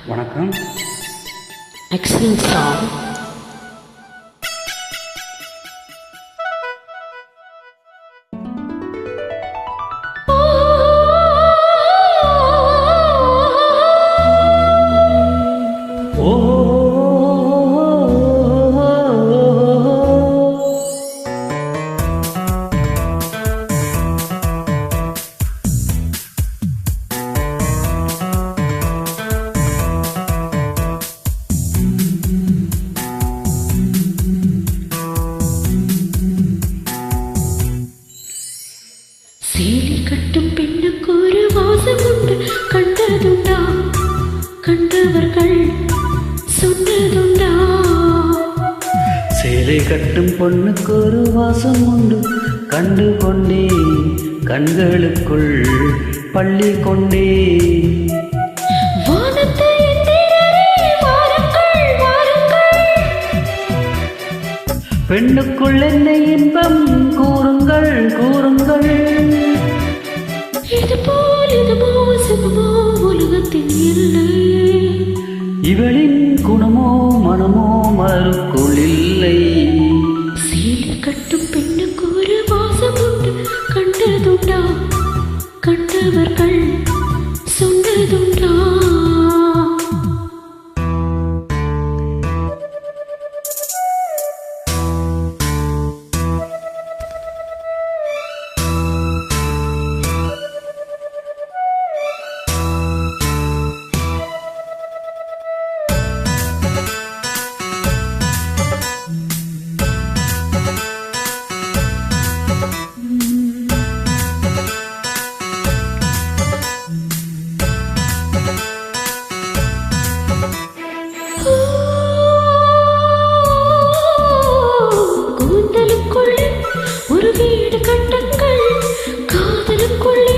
வணக்கம். Excellent song. சேலை கட்டும் பெண்ணுக்கு ஒரு வாசம் உண்டு, கண்டதுண்டா? கண்டவர்கள் சொன்னதுண்டா? சேலை கட்டும் பொண்ணுக்கு ஒரு வாசம் உண்டு, கண்டு கொண்டே கண்களுக்குள் பள்ளி கொண்டே. பெண்ணுக்குள் என்ன இன்பம் கூறுங்கள் கூறுங்கள். இதுபோல் இதுமோ சுகமோ உலகத்தில் இல்லை. இவளின் குணமோ மனமோ மறுக்குள் இல்லை. சேலை கட்டும் பெண்ணுக்கு ஒரு வாசம் உண்டு, கண்டதுண்டா? கண்டவர்கள் சொன்னதுண்டா? வீடு கட்டங்கள் காதலுக்குள்ளே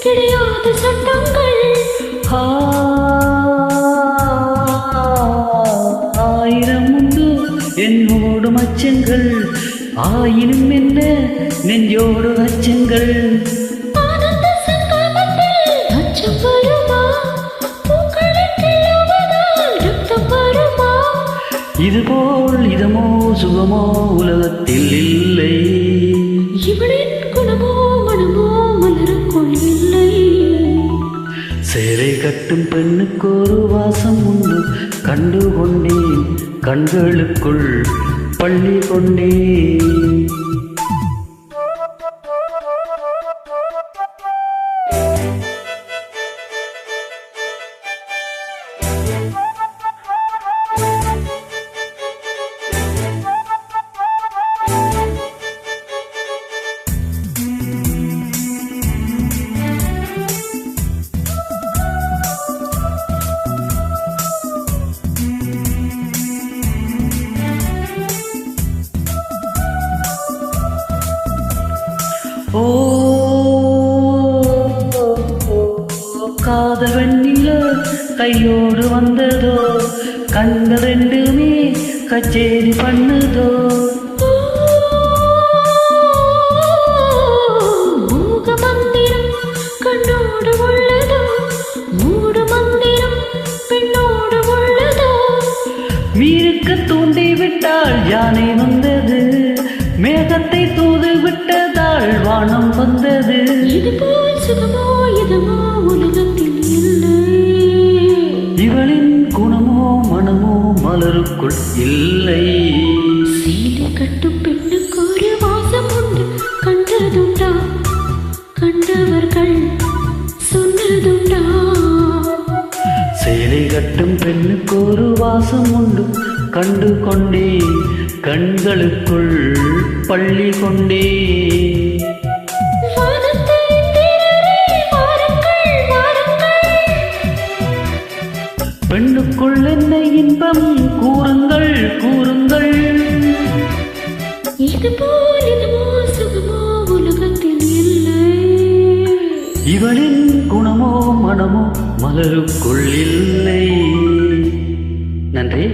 கிடையாத சட்டங்கள். ஆயிரம் உண்டு என்னோடு அச்சங்கள், ஆயினும் என்ன நெஞ்சோடு அச்சங்கள். அச்சம் வருமா? ரத்தம் வருமா? இதுபோல் இதமோ சுகமோ உலகத்தில் இல்லை. இவளின் குணமோ மனமோ மலருக்குள் இல்லை. சேலை கட்டும் பெண்ணுக்கு ஒரு வாசம் உண்டு, கண்டு கொண்டேன் கண்களுக்குள் பள்ளி கொண்டேன். ஓ காதல் வெண்ணில கையோடு வந்ததோ, கண்கள் ரெண்டுமே கச்சேரி பண்ணுதோ. மூக மந்திரம் கண்ணோடு உள்ளதோ, மூடு மந்திரம் பெண்ணோடு உள்ளதோ. மீறுக்க தூண்டி விட்டால் யானை வந்தது, மேகத்தை தூது விட்டதால் வானம் வந்தது. இதுபோல் சுகமோ இதமோ உலகத்தில் இல்லை. இவளின் குணமோ மனமோ மலருக்குள் இல்லை. சேலை கட்டும் பெண்ணுக்கு ஒரு வாசம் உண்டு, கண்டதுண்டா? கண்டவர்கள் சொன்னதுண்டா? சேலை கட்டும் பெண்ணுக்கு ஒரு வாசம் உண்டு, கண்டு கொண்டே கண்களுக்குள் பள்ளி கொண்டே. பெண்ணுக்குள் என்ன இன்பம் கூறுங்கள் கூறுங்கள். இதுபோல் இதுமோ சுகமோ உலகத்தில் இல்லை. இவளின் குணமோ மனமோ மலருக்குள் இல்லை. நன்றி.